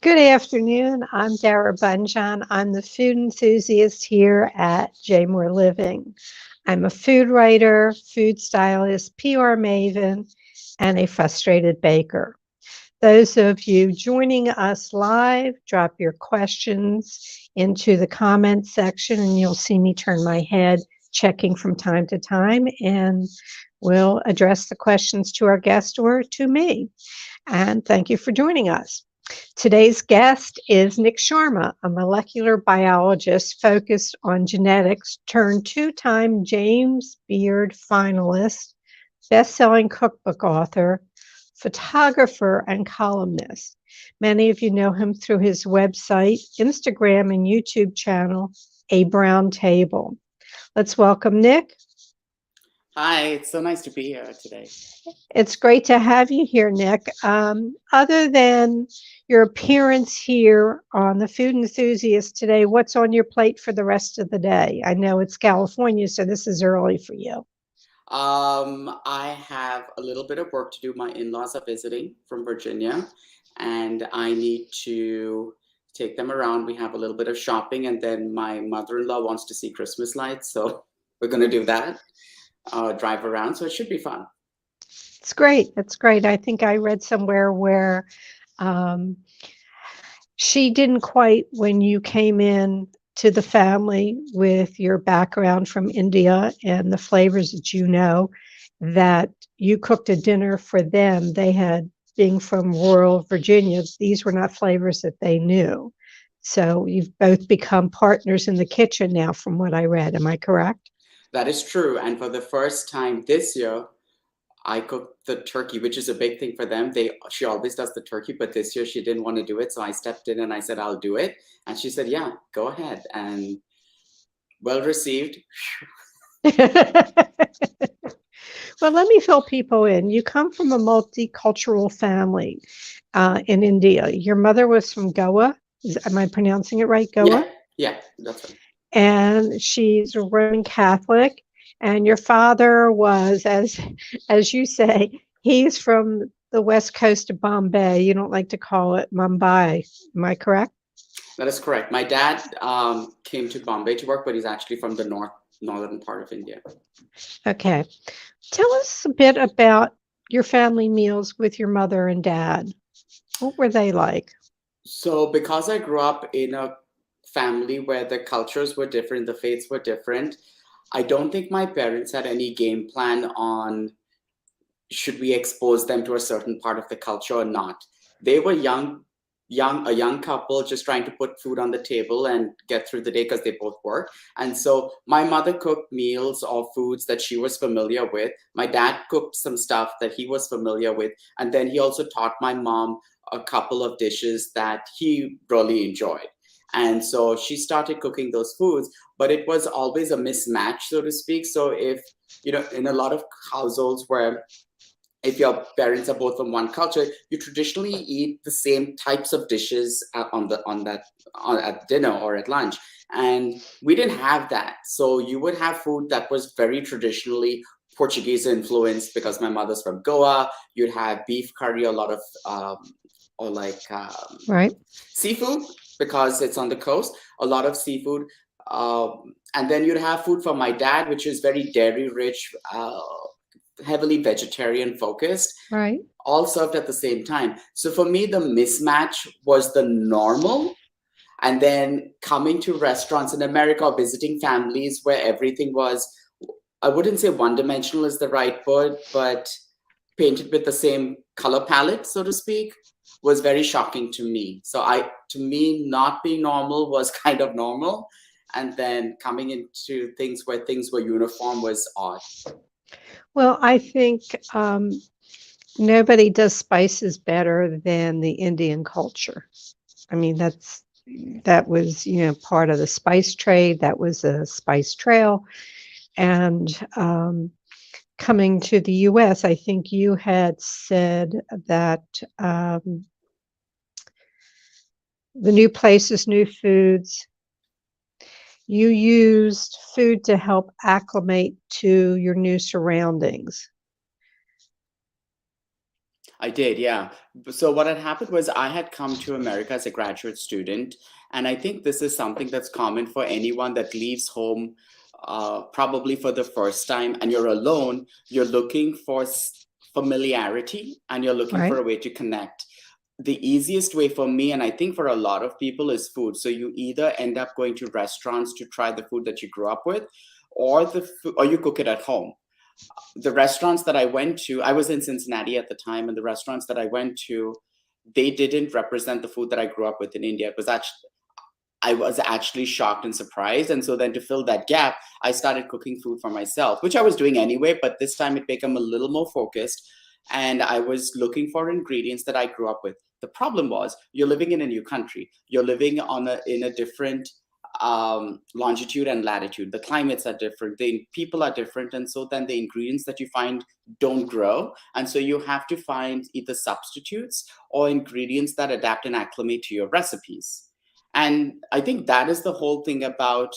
Good afternoon. I'm Dara Bunjon. I'm the food enthusiast here at J More Living. I'm a food writer, food stylist, PR maven, and a frustrated baker. Those of you joining us live, drop your questions into the comments section, and you'll see me turn my head, checking from time to time, and we'll address the questions to our guest or to me. And thank you for joining us. Today's guest is Nik Sharma, a molecular biologist focused on genetics turned two-time James Beard finalist, best-selling cookbook author, photographer, and columnist. Many of you know him through his website, Instagram, and YouTube channel, A Brown Table. Let's welcome Nik. Hi, it's so nice to be here today. It's great to have you here, Nik. Other than your appearance here on the Food Enthusiast today, what's on your plate for the rest of the day? I know it's California, so this is early for you. I have a little bit of work to do. My in-laws are visiting from Virginia, and I need to take them around. We have a little bit of shopping, and then my mother-in-law wants to see Christmas lights, so we're going to do that, drive around, so it should be fun. It's great. That's great. I think I read somewhere where she didn't quite, when you came in to the family with your background from India and the flavors that you know, that you cooked a dinner for them. They had, being from rural Virginia, these were not flavors that they knew. So you've both become partners in the kitchen now, from what I read. Am I correct? That is true. And for the first time this year, I cooked the turkey, which is a big thing for them. She always does the turkey, but this year she didn't want to do it. So I stepped in and I said, I'll do it. And she said, yeah, go ahead. And well received. Well, let me fill people in. You come from a multicultural family in India. Your mother was from Goa. Am I pronouncing it right? Goa? Yeah, that's right. And she's a Roman Catholic. And your father was, as you say, he's from the west coast of Bombay. You don't like to call it Mumbai. Am I correct? That is correct. My dad came to Bombay to work, but he's actually from the northern part of India. Okay. Tell us a bit about your family meals with your mother and dad. What were they like? So because I grew up in a family where the cultures were different, the faiths were different, I don't think my parents had any game plan on should we expose them to a certain part of the culture or not. They were a young couple just trying to put food on the table and get through the day because they both work. And so my mother cooked meals or foods that she was familiar with. My dad cooked some stuff that he was familiar with. And then he also taught my mom a couple of dishes that he really enjoyed. And so she started cooking those foods, but it was always a mismatch, so to speak. So if, in a lot of households where if your parents are both from one culture, you traditionally eat the same types of dishes at dinner or at lunch, and we didn't have that. So you would have food that was very traditionally Portuguese influenced because my mother's from Goa. You'd have beef curry, a lot of Right. seafood because it's on the coast. A lot of seafood. And then you'd have food from my dad, which is very dairy rich, heavily vegetarian focused, Right. all served at the same time. So for me, the mismatch was the normal. And then coming to restaurants in America or visiting families where everything was, I wouldn't say one dimensional is the right word, but painted with the same color palette, so to speak, was very shocking to me. So to me, not being normal was kind of normal. And then coming into things where things were uniform was odd. Well, I think nobody does spices better than the Indian culture. I mean, that was, part of the spice trade. That was a spice trail. And coming to the U.S., I think you had said that the new places, new foods, you used food to help acclimate to your new surroundings. I did, yeah. So what had happened was I had come to America as a graduate student, and I think this is something that's common for anyone that leaves home, probably for the first time, and you're alone. You're looking for familiarity, and you're looking for Right. a way to connect. The easiest way for me, and I think for a lot of people, is food. So you either end up going to restaurants to try the food that you grew up with, or you cook it at home. The restaurants that I went to, I was in Cincinnati at the time, and the restaurants that I went to, they didn't represent the food that I grew up with in India. It was actually, I was actually shocked and surprised. And so then to fill that gap, I started cooking food for myself, which I was doing anyway, but this time it became a little more focused. And I was looking for ingredients that I grew up with. The problem was you're living in a new country. You're living in a different longitude and latitude. The climates are different, the people are different, and so then the ingredients that you find don't grow. And so you have to find either substitutes or ingredients that adapt and acclimate to your recipes. And I think that is the whole thing about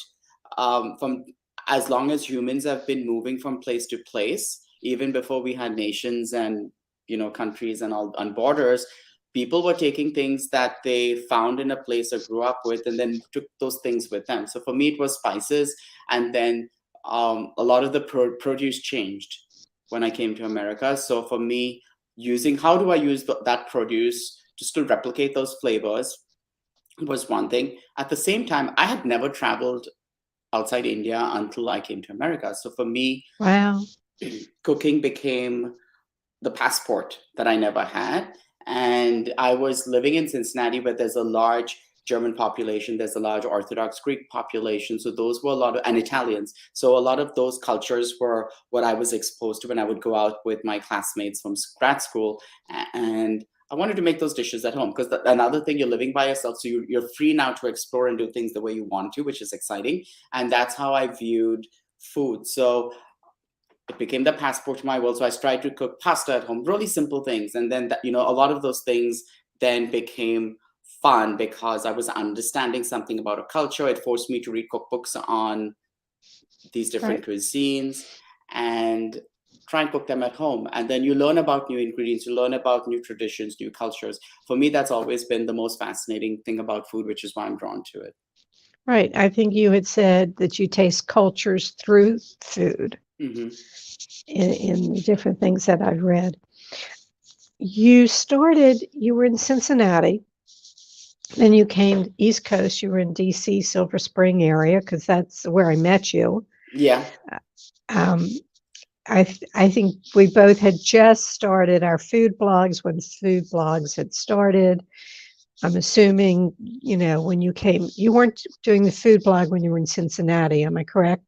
from as long as humans have been moving from place to place, even before we had nations and countries and all on borders, people were taking things that they found in a place or grew up with and then took those things with them. So for me, it was spices. And then a lot of the produce changed when I came to America. So for me, using how do I use that produce just to replicate those flavors was one thing. At the same time, I had never traveled outside India until I came to America. So for me, Wow. cooking became the passport that I never had. And I was living in Cincinnati, where there's a large German population, there's a large Orthodox Greek population. So those were a lot of, and Italians. So a lot of those cultures were what I was exposed to when I would go out with my classmates from grad school. And I wanted to make those dishes at home because another thing, you're living by yourself. So you're free now to explore and do things the way you want to, which is exciting. And that's how I viewed food. So it became the passport to my world. So I tried to cook pasta at home, really simple things. And then, a lot of those things then became fun because I was understanding something about a culture. It forced me to read cookbooks on these different cuisines and try and cook them at home. And then you learn about new ingredients, you learn about new traditions, new cultures. For me, that's always been the most fascinating thing about food, which is why I'm drawn to it. Right. I think you had said that you taste cultures through food Mm-hmm. in different things that I've read. You were in Cincinnati, then you came East Coast, you were in DC, Silver Spring area, because that's where I met you. Yeah. Um, I think we both had just started our food blogs when food blogs had started. I'm assuming, when you came, you weren't doing the food blog when you were in Cincinnati. Am I correct?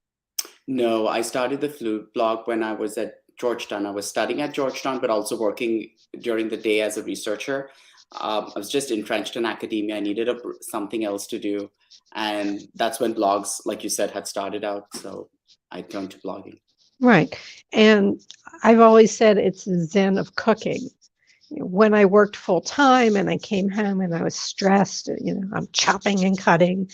No, I started the food blog when I was at Georgetown. I was studying at Georgetown, but also working during the day as a researcher. I was just entrenched in academia. I needed something else to do. And that's when blogs, like you said, had started out. So I turned to blogging. Right. And I've always said it's the zen of cooking. When I worked full time and I came home and I was stressed, I'm chopping and cutting.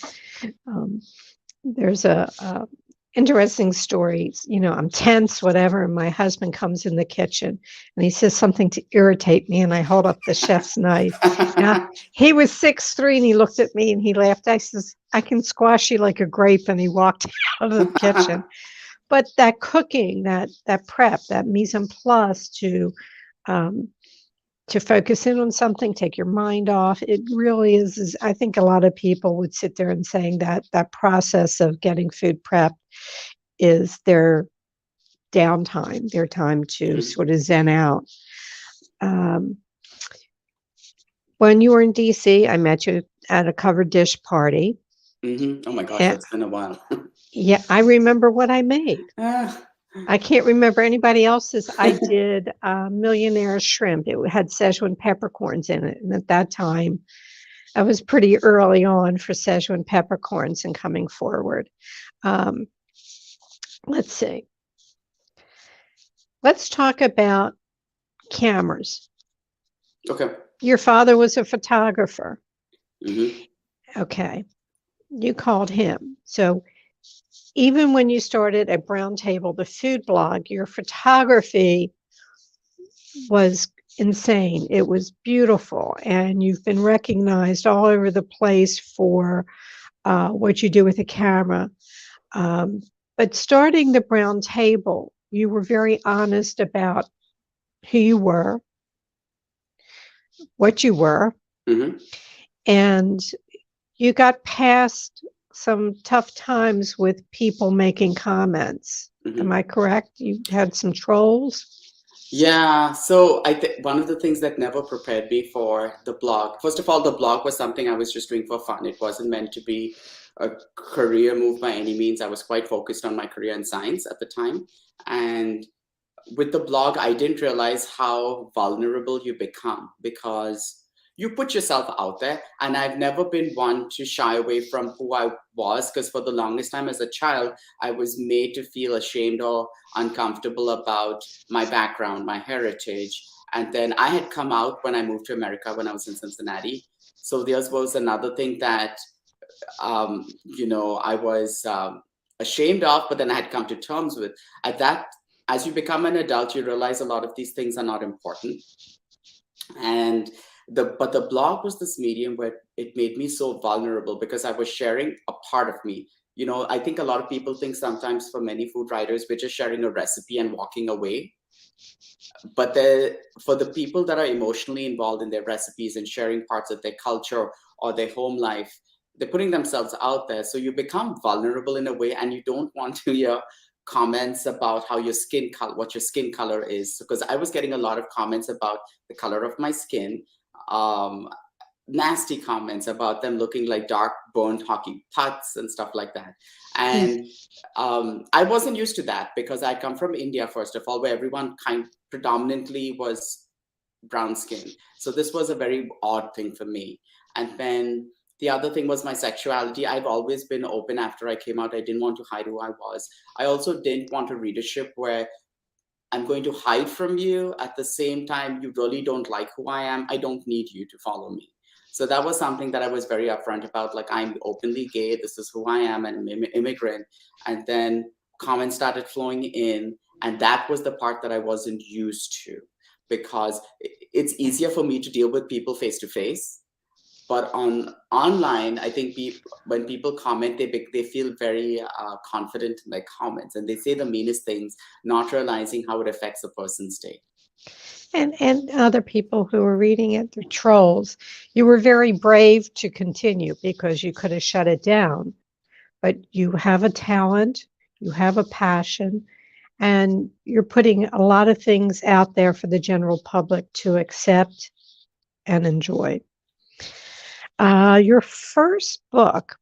There's a interesting story. I'm tense, whatever, and my husband comes in the kitchen and he says something to irritate me, and I hold up the chef's knife. Now, he was 6'3" and he looked at me and he laughed. I says, "I can squash you like a grape," and he walked out of the kitchen. But that cooking, that prep, that mise en place to focus in on something, take your mind off. It really is. I think a lot of people would sit there and saying that process of getting food prepped is their downtime, their time to sort of zen out. When you were in DC, I met you at a covered dish party. Mm-hmm. Oh my gosh, And that's been a while. yeah, I remember what I made. Ah, I can't remember anybody else's. I did Millionaire Shrimp. It had Szechuan peppercorns in it. And at that time, I was pretty early on for Szechuan peppercorns and coming forward. Let's see. Let's talk about cameras. okay. Your father was a photographer. Mm-hmm. Okay. You called him. So even when you started at Brown Table, the food blog, your photography was insane. It was beautiful, and you've been recognized all over the place for what you do with a camera. Um, but starting the Brown Table, you were very honest about who you were, what you were, Hmm. and you got past some tough times with people making comments. Am Hmm. I correct? You had some trolls? Yeah, so I think one of the things that never prepared me for the blog, first of all, the blog was something I was just doing for fun. It wasn't meant to be a career move by any means. I was quite focused on my career in science at the time. And with the blog, I didn't realize how vulnerable you become because you put yourself out there. And I've never been one to shy away from who I was because for the longest time as a child, I was made to feel ashamed or uncomfortable about my background, my heritage. And then I had come out when I moved to America when I was in Cincinnati. So there was another thing that I was ashamed of, but then I had come to terms with. At that, as you become an adult, you realize a lot of these things are not important. And but the blog was this medium where it made me so vulnerable because I was sharing a part of me. I think a lot of people think sometimes for many food writers, we're just sharing a recipe and walking away. But for the people that are emotionally involved in their recipes and sharing parts of their culture or their home life, they're putting themselves out there. So you become vulnerable in a way, and you don't want to hear comments about how your skin color, what your skin color is. Because I was getting a lot of comments about the color of my skin, um, nasty comments about them looking like dark burned hockey pucks and stuff like that. And I wasn't used to that because I come from India, first of all, where everyone predominantly was brown skin. So this was a very odd thing for me. And then the other thing was my sexuality. I've always been open after I came out. I didn't want to hide who I was. I also didn't want a readership where I'm going to hide from you. At the same time, you really don't like who I am. I don't need you to follow me. So that was something that I was very upfront about. Like, I'm openly gay. This is who I am, and I'm an immigrant. And then comments started flowing in. And that was the part that I wasn't used to because it's easier for me to deal with people face to face. But online, I think when people comment, they feel very confident in their comments, and they say the meanest things, not realizing how it affects a person's day. And other people who were reading it, the trolls. You were very brave to continue because you could have shut it down. But you have a talent, you have a passion, and you're putting a lot of things out there for the general public to accept and enjoy. Your first book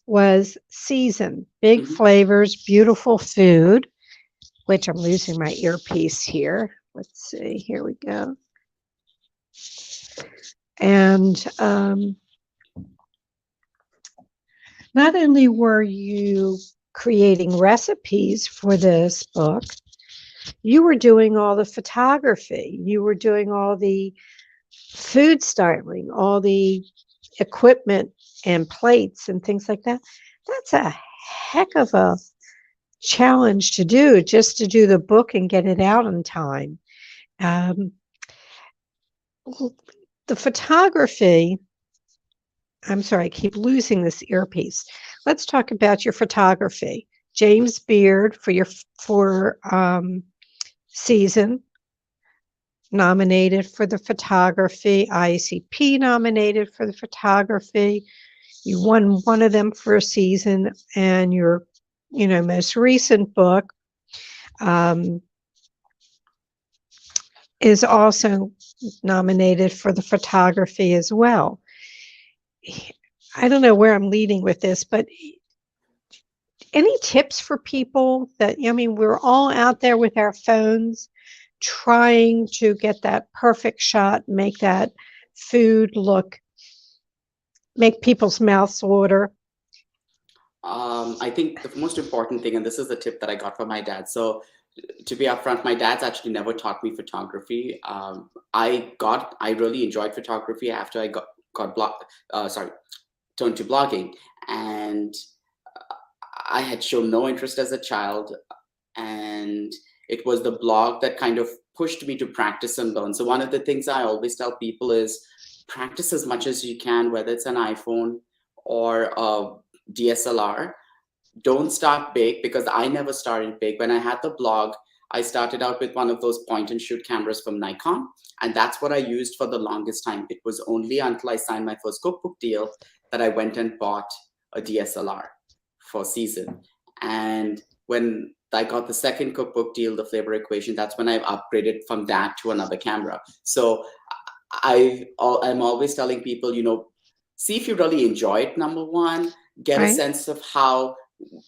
was Season, Big Mhm. Flavors, Beautiful Food, which I'm losing my earpiece here. Let's see, here we go. And not only were you creating recipes for this book, you were doing all the photography, you were doing all the food styling, all the equipment and plates and things like that. That's a heck of a challenge to do just to do the book and get it out in time. Um, the photography, I'm sorry, I keep losing this earpiece. Let's talk about your photography. James Beard for Season nominated for the photography, ICP nominated for the photography. You won one of them for a season, and your, most recent book um, is also nominated for the photography as well. I don't know where I'm leading with this, but any tips for people that, we're all out there with our phones trying to get that perfect shot, make that food make people's mouths water. I think the most important thing, and this is the tip that I got from my dad. So, to be upfront, my dad's actually never taught me photography. I really enjoyed photography after I got turned to blogging, and I had shown no interest as a child, and It was the blog that kind of pushed me to practice and learn. So one of the things I always tell people is practice as much as you can, whether it's an iPhone or a DSLR. Don't start big, because I never started big. When I had the blog, I started out with one of those point and shoot cameras from Nikon, and that's what I used for the longest time. It was only until I signed my first cookbook deal that I went and bought a DSLR for season. And when I got the second cookbook deal, the Flavor Equation, that's when I upgraded from that to another camera. So I'm always telling people, see if you really enjoy it, number one, get a Right. sense of how,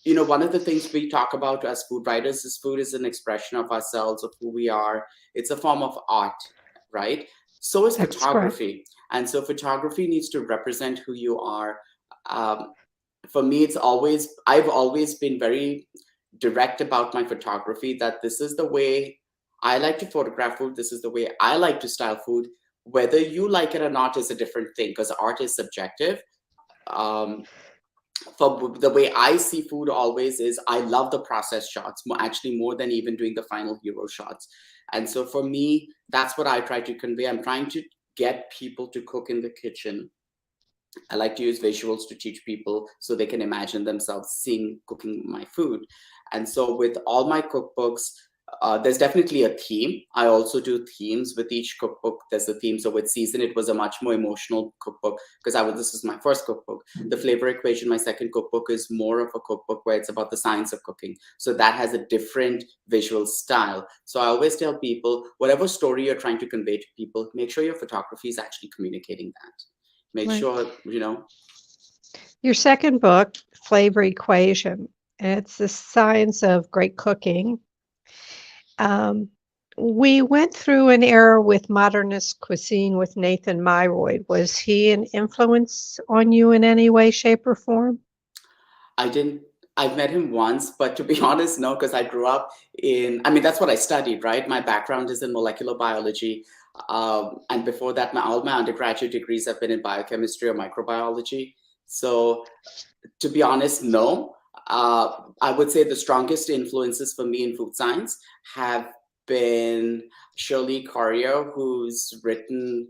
one of the things we talk about as food writers is food is an expression of ourselves, of who we are. It's a form of art, right? So is That's correct. photography. And so photography needs to represent who you are. Um, for me, I've always been very direct about my photography, that this is the way I like to photograph food. This is the way I like to style food. Whether you like it or not is a different thing, because art is subjective. Um, for the way I see food always is I love the process shots, actually more than even doing the final hero shots. And so for me, that's what I try to convey. I'm trying to get people to cook in the kitchen. I like to use visuals to teach people so they can imagine themselves seeing cooking my food. And so with all my cookbooks, there's definitely a theme. I also do themes with each cookbook. There's a theme. So with Season, it was a much more emotional cookbook, because this is my first cookbook. The Flavor Equation, my second cookbook, is more of a cookbook where it's about the science of cooking. So that has a different visual style. So I always tell people, whatever story you're trying to convey to people, make sure your photography is actually communicating that. Make Right. sure, Your second book, Flavor Equation, it's the science of great cooking. Um, we went through an era with modernist cuisine with Nathan Myroyd. Was he an influence on you in any way, shape, or form? I didn't, I've met him once, but to be honest, no, because I grew up that's what I studied, right? My background is in molecular biology. And before that, all my undergraduate degrees have been in biochemistry or microbiology. So to be honest, no. I would say the strongest influences for me in food science have been Shirley Corrier, who's written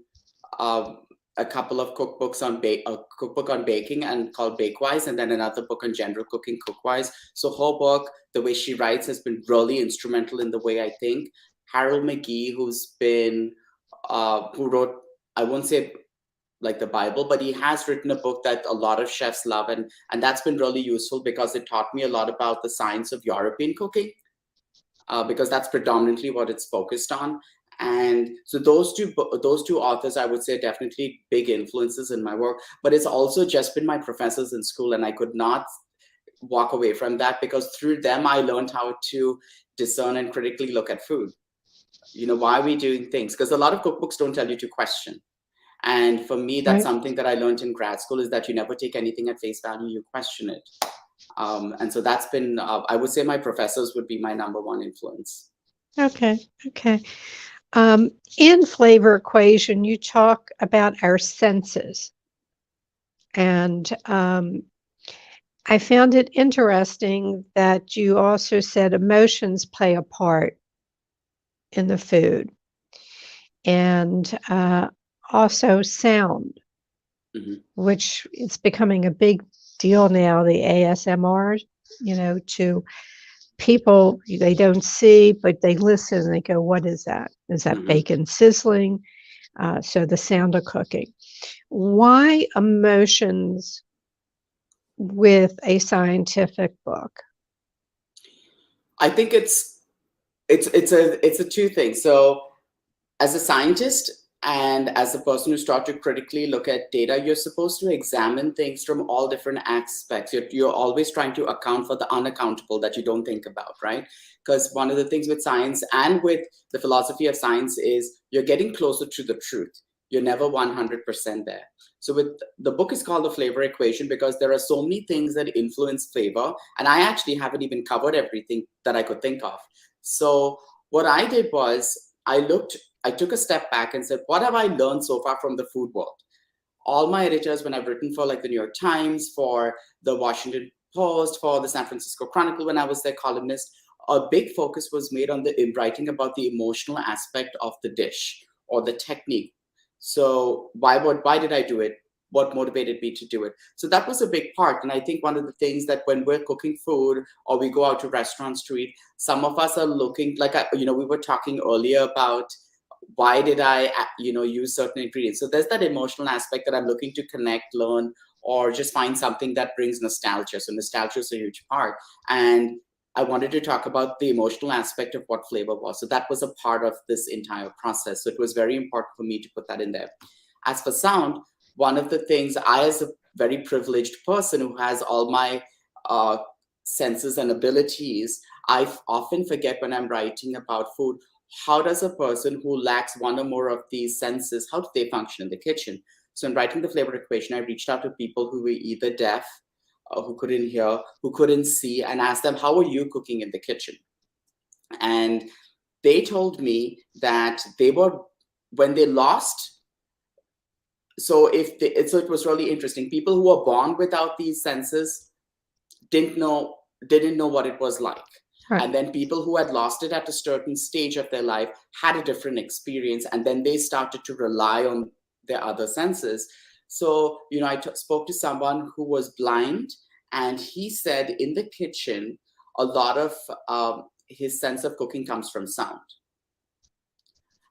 um, a couple of cookbooks a cookbook on baking and called Bakewise, and then another book on general cooking, Cookwise. So her book, the way she writes, has been really instrumental in the way I think. Harold McGee, who wrote, I won't say like the Bible, but he has written a book that a lot of chefs love, and that's been really useful because it taught me a lot about the science of European cooking, because that's predominantly what it's focused on. And so those two authors, I would say, definitely big influences in my work. But it's also just been my professors in school, and I could not walk away from that, because through them I learned how to discern and critically look at food. Why are we doing things? Because a lot of cookbooks don't tell you to question. And for me, that's Right. something that I learned in grad school, is that you never take anything at face value, you question it. And so that's been, I would say my professors would be my number one influence. Okay. Okay. In Flavor Equation, you talk about our senses. And I found it interesting that you also said emotions play a part in the food, and also sound, which is becoming a big deal now, the ASMR, to people they don't see, but they listen and they go, what is that? Is that bacon sizzling? So the sound of cooking. Why emotions with a scientific book? I think it's a two things. So as a scientist and as a person who's taught to critically look at data, you're supposed to examine things from all different aspects. You're always trying to account for the unaccountable that you don't think about, right? Because one of the things with science and with the philosophy of science is you're getting closer to the truth. You're never 100% there. So with the book is called The Flavor Equation because there are so many things that influence flavor. And I actually haven't even covered everything that I could think of. So what I did was I took a step back and said, what have I learned so far from the food world? All my editors, when I've written for like the New York Times, for the Washington Post, for the San Francisco Chronicle, when I was their columnist, a big focus was made on in writing about the emotional aspect of the dish or the technique. So why did I do it? What motivated me to do it? So that was a big part. And I think one of the things that when we're cooking food or we go out to restaurants to eat, some of us are looking like, we were talking earlier about why did I, use certain ingredients. So there's that emotional aspect that I'm looking to connect, learn, or just find something that brings nostalgia. So nostalgia is a huge part. And I wanted to talk about the emotional aspect of what flavor was. So that was a part of this entire process. So it was very important for me to put that in there. As for sound, one of the things as a very privileged person who has all my senses and abilities, I often forget when I'm writing about food, how does a person who lacks one or more of these senses, how do they function in the kitchen? So in writing the flavor equation, I reached out to people who were either deaf, who couldn't hear, who couldn't see, and asked them, how are you cooking in the kitchen? And they told me that when they lost, so it was really interesting. People who were born without these senses didn't know what it was like. Right. And then people who had lost it at a certain stage of their life had a different experience, and then they started to rely on their other senses. So, I spoke to someone who was blind, and he said in the kitchen, a lot of his sense of cooking comes from sound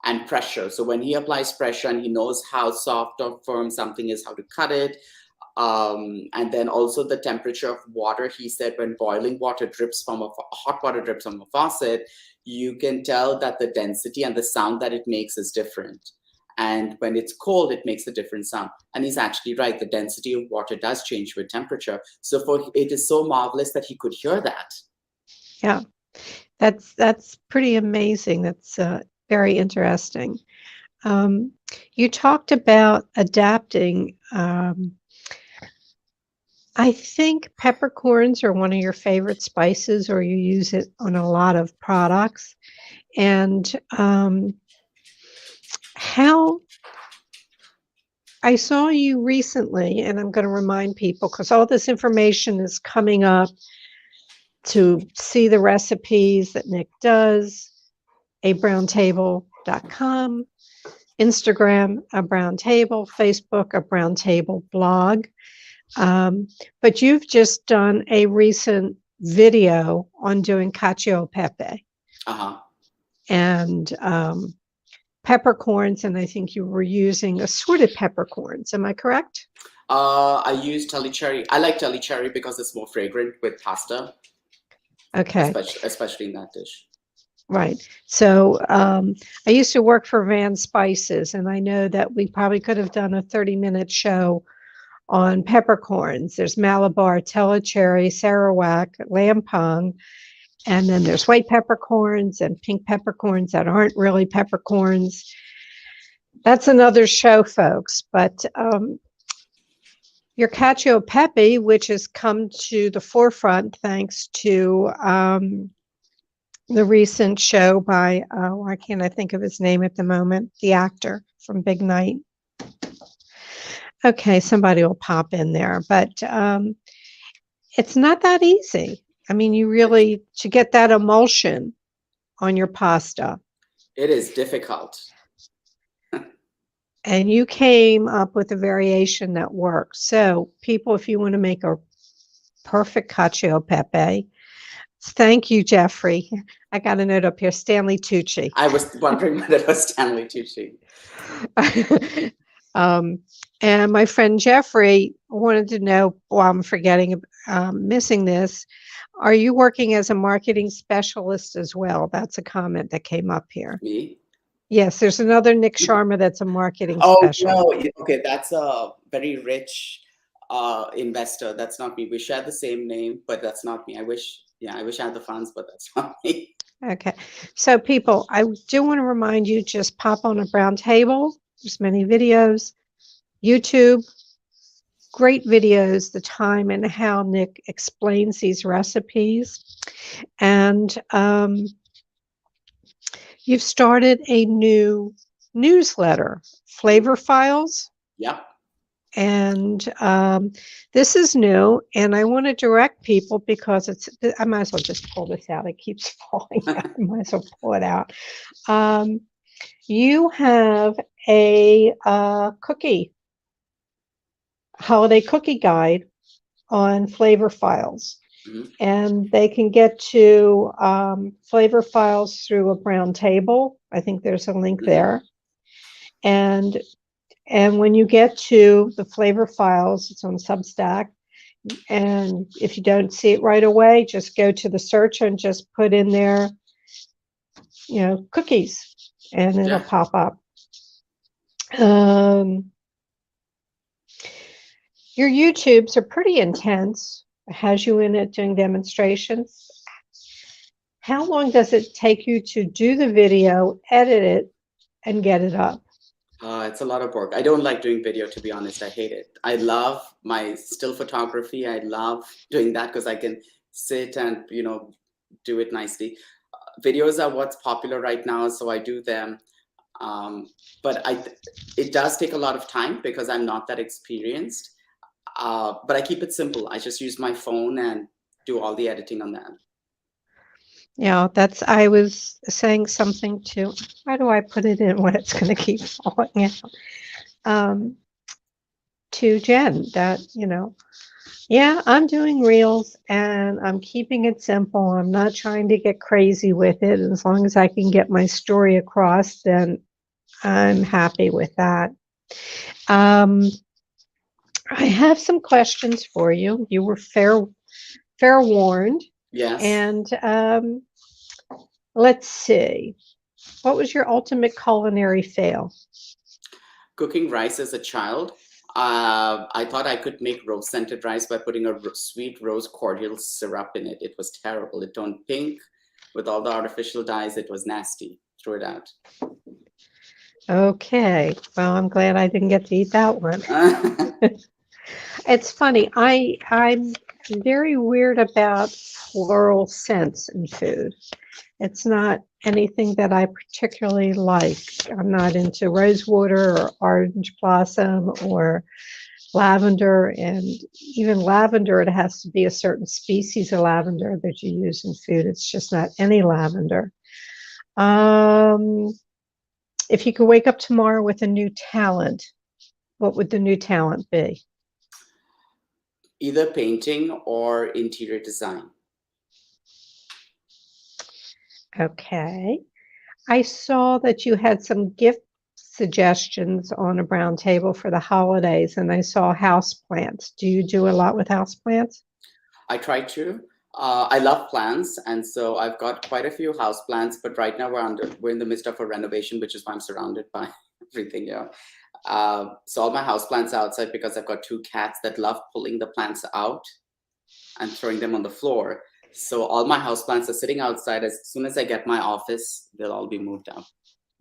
and pressure. So when he applies pressure and he knows how soft or firm something is, how to cut it. And then also the temperature of water. He said when boiling water drips from hot water drips from a faucet, you can tell that the density and the sound that it makes is different. And when it's cold, it makes a different sound. And he's actually right. The density of water does change with temperature. So it is so marvelous that he could hear that. Yeah, that's pretty amazing. That's very interesting. You talked about adapting. I think peppercorns are one of your favorite spices, or you use it on a lot of products. And how I saw you recently, and I'm going to remind people because all this information is coming up to see the recipes that Nik does, abrowntable.com, Instagram, A Brown Table, Facebook, A Brown Table blog. But you've just done a recent video on doing cacio e pepe. Uh-huh. And peppercorns, and I think you were using assorted peppercorns. Am I correct? I use Tully cherry. I like Tully cherry because it's more fragrant with pasta. Okay. Especially in that dish. Right. So I used to work for Van Spices, and I know that we probably could have done a 30-minute show on peppercorns. There's Malabar, Telecherry, Sarawak, Lampung, and then there's white peppercorns and pink peppercorns that aren't really peppercorns. That's another show, folks. But your cacio e pepe, which has come to the forefront thanks to the recent show by, why can't I think of his name at the moment? The actor from Big Night. Okay, somebody will pop in there, but it's not that easy. I mean, you really, to get that emulsion on your pasta. It is difficult. And you came up with a variation that works. So people, if you want to make a perfect cacio e pepe, thank you, Jeffrey. I got a note up here, Stanley Tucci. I was wondering whether it was Stanley Tucci. And my friend Jeffrey wanted to know, well, I'm forgetting, missing this. Are you working as a marketing specialist as well? That's a comment that came up here. Me? Yes, there's another Nik Sharma that's a marketing specialist. Oh, no. Okay, that's a very rich investor. That's not me. We share the same name, but that's not me. I wish I had the funds, but that's not me. Okay. So people, I do want to remind you, just pop on A Brown Table. There's many videos. YouTube, great videos, the time and how Nik explains these recipes. And you've started a new newsletter, Flavor Files. Yep. And this is new, and I want to direct people because I might as well just pull this out. It keeps falling out. I might as well pull it out. You have a holiday cookie guide on flavor files. Mhm. And they can get to flavor files through a brown table. I think there's a link there. And when you get to the flavor files, it's on Substack. And if you don't see it right away, just go to the search and just put in there, cookies, and it'll pop up. Your YouTubes are pretty intense. It has you in it doing demonstrations. How long does it take you to do the video, edit it, and get it up? It's a lot of work. I don't like doing video, to be honest. I hate it. I love my still photography. I love doing that because I can sit and, do it nicely. Videos are what's popular right now, so I do them. But it does take a lot of time because I'm not that experienced. But I keep it simple. I just use my phone and do all the editing on that. Yeah, I was saying something to, how do I put it in when it's going to keep falling out? To Jen that, yeah, I'm doing reels and I'm keeping it simple. I'm not trying to get crazy with it. As long as I can get my story across, then I'm happy with that. I have some questions for you. You were fair warned. Yes. And let's see. What was your ultimate culinary fail? Cooking rice as a child. I thought I could make rose-scented rice by putting a sweet rose cordial syrup in it. It was terrible. It turned pink with all the artificial dyes. It was nasty. Throw it out. Okay. Well, I'm glad I didn't get to eat that one. It's funny. I'm very weird about floral scents in food. It's not anything that I particularly like. I'm not into rosewater or orange blossom or lavender. And even lavender, it has to be a certain species of lavender that you use in food. It's just not any lavender. If you could wake up tomorrow with a new talent, what would the new talent be? Either painting or interior design. Okay. I saw that you had some gift suggestions on a brown table for the holidays, and I saw houseplants. Do you do a lot with houseplants? I try to. I love plants, and so I've got quite a few houseplants. But right now we're in the midst of a renovation, which is why I'm surrounded by everything. So all my houseplants are outside because I've got two cats that love pulling the plants out and throwing them on the floor. So all my houseplants are sitting outside. As soon as I get my office, they'll all be moved out.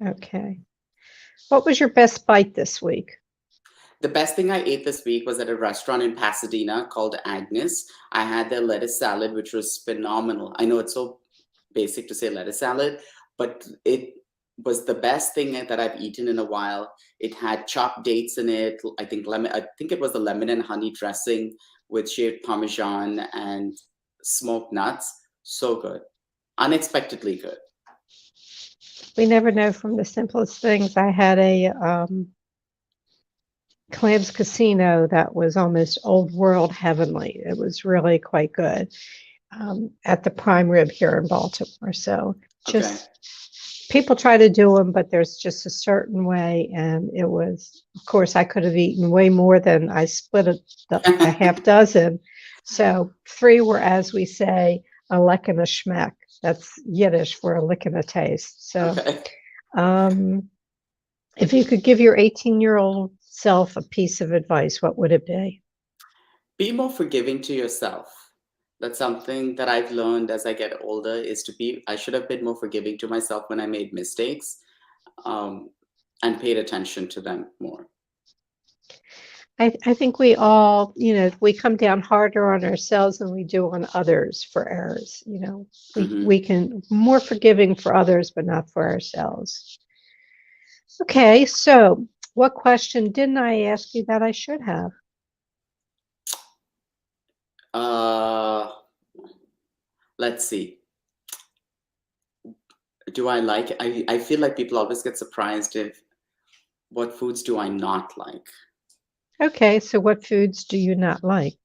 Okay. What was your best bite this week? The best thing I ate this week was at a restaurant in Pasadena called Agnes. I had their lettuce salad, which was phenomenal. I know it's so basic to say lettuce salad, but it was the best thing that I've eaten in a while. It had chopped dates in it. I think it was the lemon and honey dressing with shaved Parmesan and smoked nuts. So good. Unexpectedly good. We never know from the simplest things. I had a Clams Casino that was almost old world heavenly. It was really quite good at the Prime Rib here in Baltimore. So just people try to do them, but there's just a certain way. And it was, of course, I could have eaten way more than I split a half dozen. So 3 were, as we say, a lick and a schmeck. That's Yiddish for a lick and a taste. So if you could give your 18-year-old self a piece of advice, what would it be? Be more forgiving to yourself. That's something that I've learned as I get older, is I should have been more forgiving to myself when I made mistakes, and paid attention to them more. I think we all, we come down harder on ourselves than we do on others for errors. We can more forgiving for others, but not for ourselves. Okay, so What question didn't I ask you that I should have? Let's see. Do I like? I feel like people always get surprised if what foods do I not like. Okay, so what foods do you not like?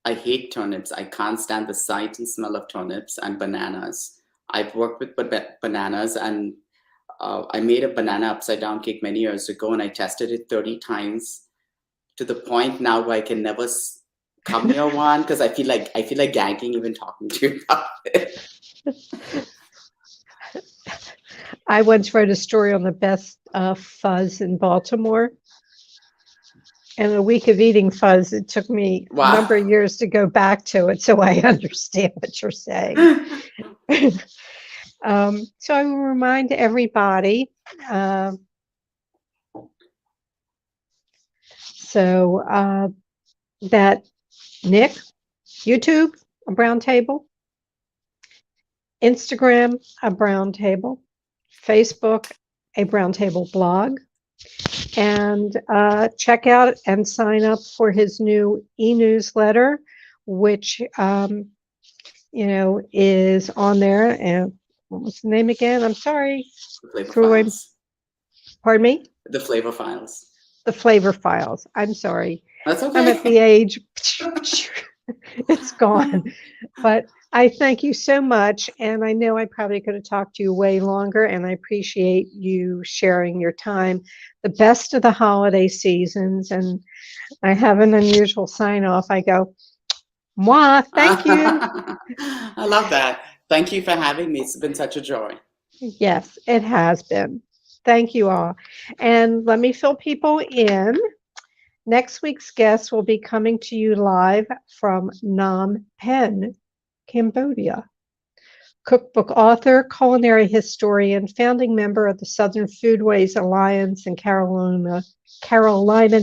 I hate turnips. I can't stand the sight and smell of turnips and bananas. I've worked with bananas, and I made a banana upside down cake many years ago, and I tested it 30 times to the point now where I can never come near one because I feel like gagging even talking to you about it. I once wrote a story on the best fuzz in Baltimore. And a week of eating fuzz, it took me a number of years to go back to it, so I understand what you're saying. So I will remind everybody. That Nik, YouTube, a brown table, Instagram, a brown table, Facebook, a brown table blog, and check out and sign up for his new e-newsletter, which is on there. And what was the name again? I'm sorry. The Flavor Files. Pardon me? The Flavor Files. The Flavor Files. I'm sorry. That's okay. I'm at the age. It's gone. But I thank you so much. And I know I probably could have talked to you way longer, and I appreciate you sharing your time. The best of the holiday seasons. And I have an unusual sign off. I go, moi, thank you. I love that. Thank you for having me. It's been such a joy. Yes, it has been. Thank you all. And let me fill people in. Next week's guest will be coming to you live from Phnom Penh, Cambodia. Cookbook author, culinary historian, founding member of the Southern Foodways Alliance and Carolina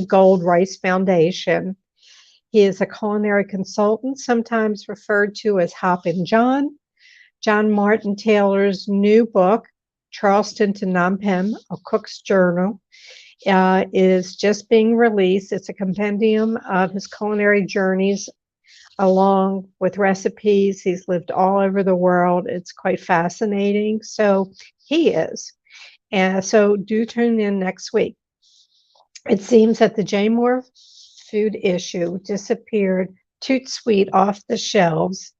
Gold Rice Foundation. He is a culinary consultant, sometimes referred to as Hoppin' John. John Martin Taylor's new book, Charleston to Phnom Penh, A Cook's Journal, is just being released. It's a compendium of his culinary journeys along with recipes. He's lived all over the world. It's quite fascinating. So he is. And so do tune in next week. It seems that the J. Moore food issue disappeared toot sweet off the shelves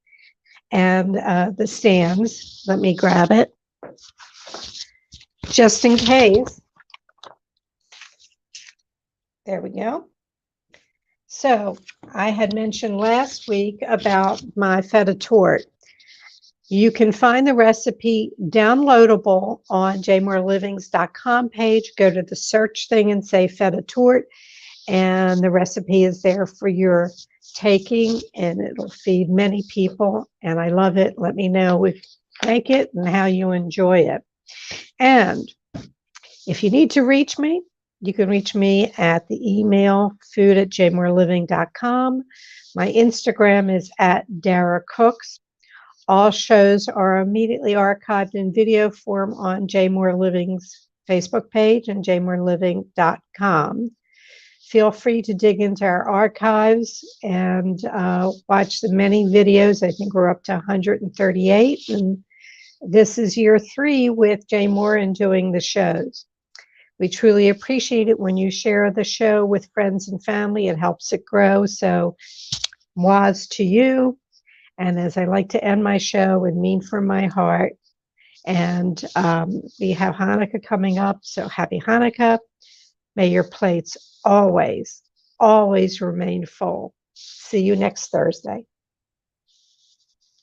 and the stands. Let me grab it just in case. There we go. So I had mentioned last week about my feta torte. You can find the recipe downloadable on jmorelivings.com page. Go to the search thing and say feta torte, and the recipe is there for your taking, and it'll feed many people, and I love it. Let me know if you make it and how you enjoy it. And if you need to reach me, you can reach me at the email food@jmoreliving.com. My Instagram is @Dara Cooks. All shows are immediately archived in video form on J. Moore Living's Facebook page and jmoreliving.com. Feel free to dig into our archives and watch the many videos. I think we're up to 138, and this is year 3 with J. Moore and doing the shows. We truly appreciate it when you share the show with friends and family. It helps it grow. So, moi's to you. And as I like to end my show, and mean from my heart. And we have Hanukkah coming up. So happy Hanukkah. May your plates always, always remain full. See you next Thursday.